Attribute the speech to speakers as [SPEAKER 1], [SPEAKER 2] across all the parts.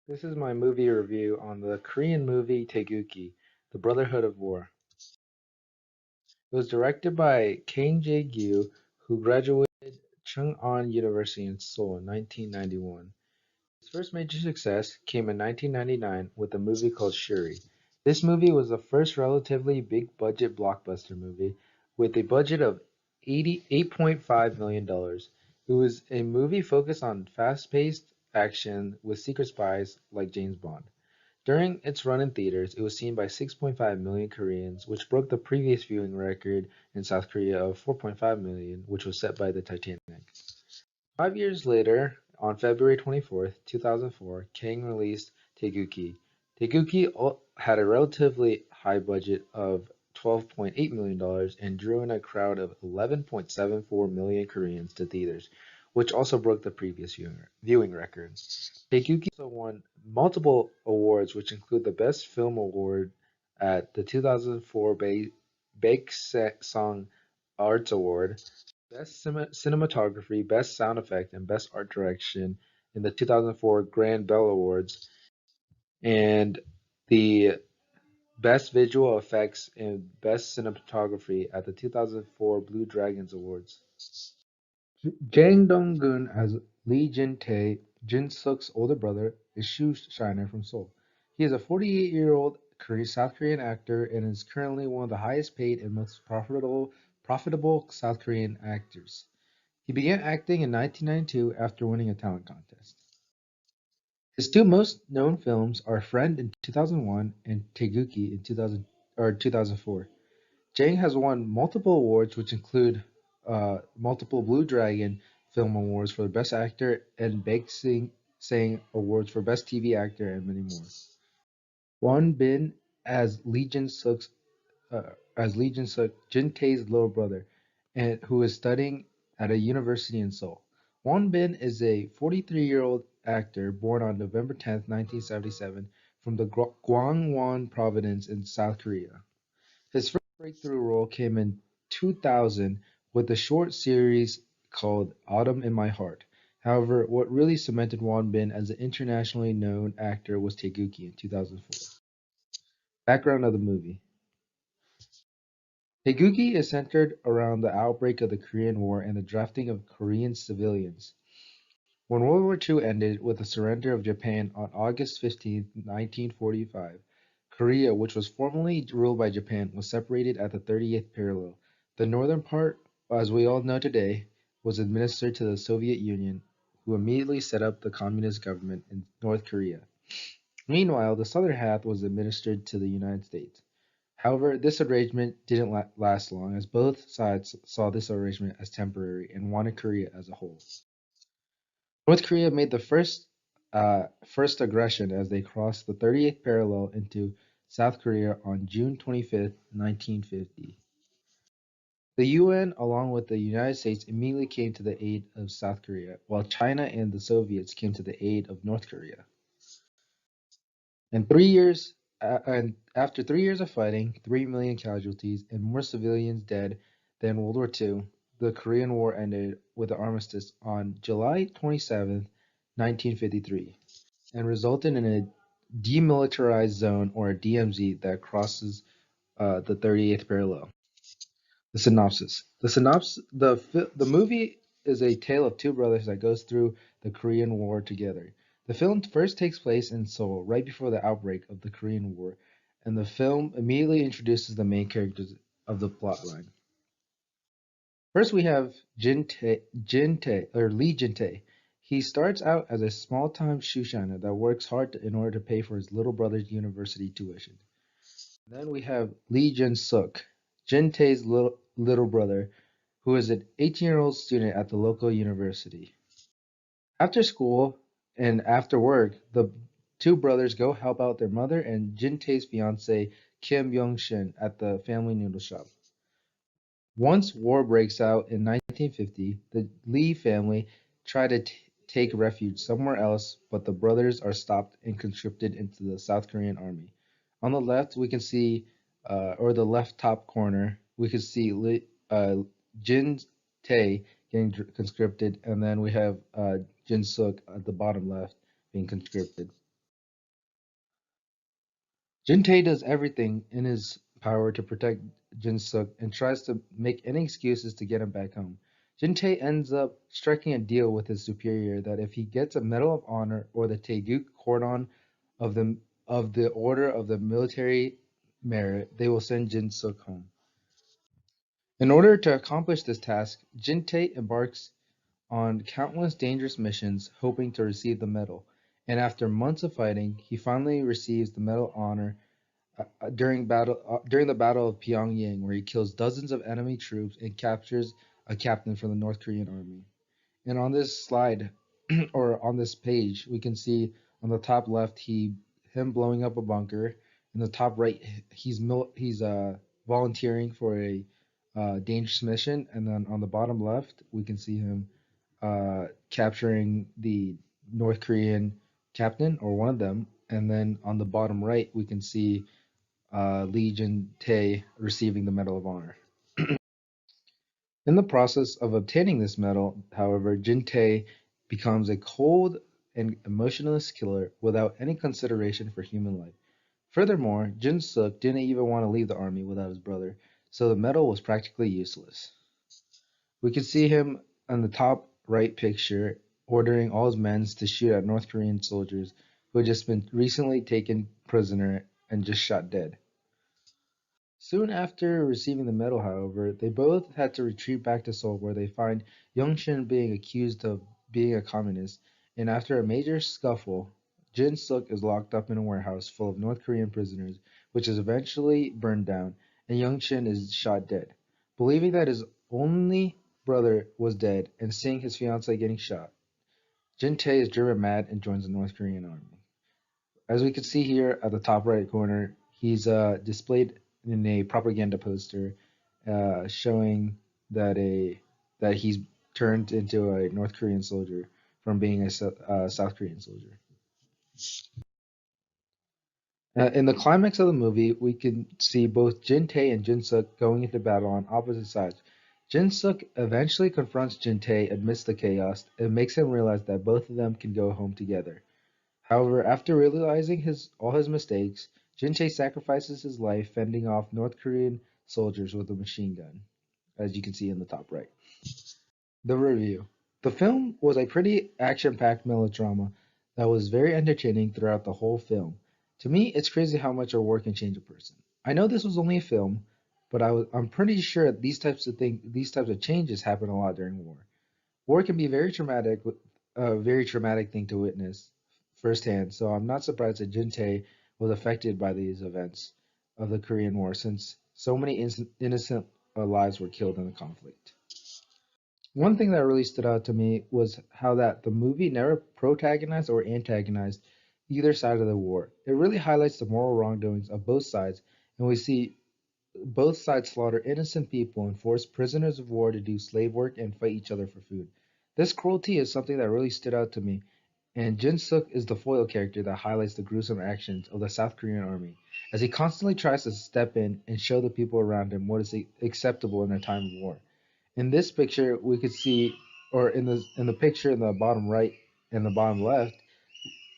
[SPEAKER 1] This is my movie review on the Korean movie TaeGukgi, The Brotherhood of War. It was directed by Kang Jae-gyu, who graduated Chung-On University in Seoul in 1991. His first major success came in 1999 with a movie called Shuri. This movie was the first relatively big-budget blockbuster movie with a budget of $88.5 million. It was a movie focused on fast-paced action with secret spies like James Bond. During its run in theaters, it was seen by 6.5 million Koreans, which broke the previous viewing record in South Korea of 4.5 million, which was set by the Titanic. 5 years later, on February 24th, 2004, Kang released TaeGukgi. TaeGukgi had a relatively high budget of $12.8 million and drew in a crowd of 11.74 million Koreans to theaters, which also broke the previous viewing record. TaeGukgi also won multiple awards, which include the Best Film Award at the 2004 Baeksang Arts Award, Best Cinematography, Best Sound Effect, and Best Art Direction in the 2004 Grand Bell Awards, and the Best Visual Effects and Best Cinematography at the 2004 Blue Dragons Awards. Jang Dong-gun as Lee Jin-tae, Jin-suk's older brother, is Shu Shiner from Seoul. He is a 48-year-old South Korean actor and is currently one of the highest paid and most profitable South Korean actors. He began acting in 1992 after winning a talent contest. His two most known films are Friend in 2001 and Taeguki in 2004. Jang has won multiple awards, which include multiple Blue Dragon Film Awards for Best Actor and Sang Awards for Best TV Actor, and many more. Won Bin as Lee Jin Suk, Jin Tae's little brother, and who is studying at a university in Seoul. Won Bin is a 43-year-old actor born on November 10th, 1977, from the Gwangwon province in South Korea. His first breakthrough role came in 2000 with a short series called Autumn in My Heart. However, what really cemented Won Bin as an internationally known actor was Taeguki in 2004. Background of the movie. Taeguki is centered around the outbreak of the Korean War and the drafting of Korean civilians. When World War II ended with the surrender of Japan on August 15, 1945, Korea, which was formerly ruled by Japan, was separated at the 30th parallel. The northern part, as we all know today, was administered to the Soviet Union, who immediately set up the communist government in North Korea. Meanwhile, the southern half was administered to the United States. However, this arrangement didn't last long, as both sides saw this arrangement as temporary and wanted Korea as a whole. North Korea made the first aggression as they crossed the 30th parallel into South Korea on June 25th, 1950. The UN, along with the United States, immediately came to the aid of South Korea, while China and the Soviets came to the aid of North Korea. And after 3 years of fighting, 3 million casualties, and more civilians dead than World War II, the Korean War ended with an armistice on July 27th, 1953, and resulted in a demilitarized zone, or a DMZ, that crosses the 38th parallel. The synopsis. The movie is a tale of two brothers that goes through the Korean War together. The film first takes place in Seoul right before the outbreak of the Korean War, and the film immediately introduces the main characters of the plotline. First, we have Lee Jin-tae. He starts out as a small-time shoe shiner that works hard in order to pay for his little brother's university tuition. Then we have Lee Jin-suk, Jin-tae's little brother, who is an 18-year-old student at the local university. After school and after work, the two brothers go help out their mother and Jin-tae's fiance Kim Byung-shin at the family noodle shop. Once war breaks out in 1950, the Lee family try to take refuge somewhere else, but the brothers are stopped and conscripted into the South Korean army. On the left, we can see, or the left top corner, we can see Jin Tae getting conscripted, and then we have Jin Suk at the bottom left being conscripted. Jin-tae does everything in his power to protect Jin-suk and tries to make any excuses to get him back home. Jin-tae ends up striking a deal with his superior that if he gets a Medal of Honor or the TaeGukGi cordon of the Order of the Military Merit, they will send Jin-suk home. In order to accomplish this task, Jin-tae embarks on countless dangerous missions hoping to receive the medal, and after months of fighting, he finally receives the Medal of Honor during the Battle of Pyongyang, where he kills dozens of enemy troops and captures a captain from the North Korean army. And on this slide, or on this page, we can see on the top left him blowing up a bunker. In the top right, he's volunteering for a dangerous mission, and then on the bottom left, we can see him capturing the North Korean captain or one of them. And then on the bottom right, we can see Lee Jin-tae receiving the Medal of Honor. In the process of obtaining this medal, however, Jin-tae becomes a cold and emotionless killer without any consideration for human life. Furthermore, Jin-suk didn't even want to leave the army without his brother, so the medal was practically useless. We can see him on the top right picture ordering all his men to shoot at North Korean soldiers who had just been recently taken prisoner and just shot dead. Soon after receiving the medal, however, they both had to retreat back to Seoul where they find Young-shin being accused of being a communist, and after a major scuffle, Jin-suk is locked up in a warehouse full of North Korean prisoners, which is eventually burned down, and Young-shin is shot dead. Believing that his only brother was dead and seeing his fiancée getting shot, Jin-tae is driven mad and joins the North Korean army. As we can see here at the top right corner, he's displayed in a propaganda poster showing that he's turned into a North Korean soldier from being a South Korean soldier. In the climax of the movie, we can see both Jin-tae and Jin-suk going into battle on opposite sides. Jin-suk eventually confronts Jin-tae amidst the chaos and makes him realize that both of them can go home together. However, after realizing all his mistakes, Jin-tae sacrifices his life fending off North Korean soldiers with a machine gun, as you can see in the top right. The review. The film was a pretty action-packed melodrama that was very entertaining throughout the whole film. To me, it's crazy how much a war can change a person. I know this was only a film, but I'm pretty sure these types of changes happen a lot during war. War can be a very traumatic thing to witness firsthand, so I'm not surprised that Jin-tae was affected by these events of the Korean War since so many innocent lives were killed in the conflict. One thing that really stood out to me was how that the movie never protagonized or antagonized either side of the war. It really highlights the moral wrongdoings of both sides, and we see both sides slaughter innocent people and force prisoners of war to do slave work and fight each other for food. This cruelty is something that really stood out to me, and Jin Suk is the foil character that highlights the gruesome actions of the South Korean army, as he constantly tries to step in and show the people around him what is acceptable in a time of war. In this picture, we could see, or in the picture in the bottom right and the bottom left,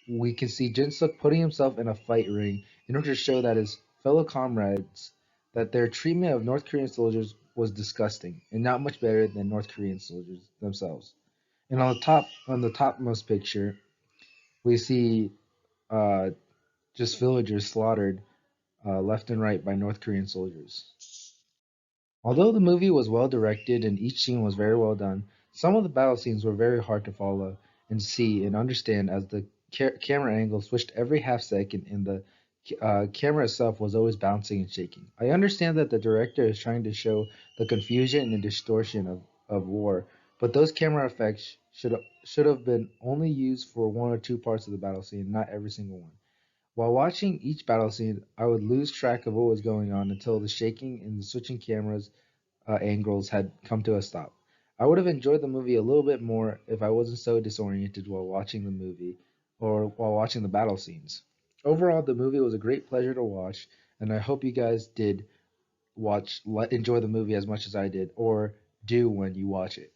[SPEAKER 1] we can see Jin Suk putting himself in a fight ring in order to show that his fellow comrades that their treatment of North Korean soldiers was disgusting and not much better than North Korean soldiers themselves. And on the topmost picture, we see uh, just villagers slaughtered left and right by North Korean soldiers. Although the movie was well directed and each scene was very well done, some of the battle scenes were very hard to follow and see and understand as the camera angle switched every half second and the camera itself was always bouncing and shaking. I understand that the director is trying to show the confusion and distortion of war, but those camera effects should have been only used for one or two parts of the battle scene, not every single one. While watching each battle scene, I would lose track of what was going on until the shaking and the switching cameras angles had come to a stop. I would have enjoyed the movie a little bit more if I wasn't so disoriented while watching the movie or while watching the battle scenes. Overall, the movie was a great pleasure to watch, and I hope you guys did enjoy the movie as much as I did, or do when you watch it.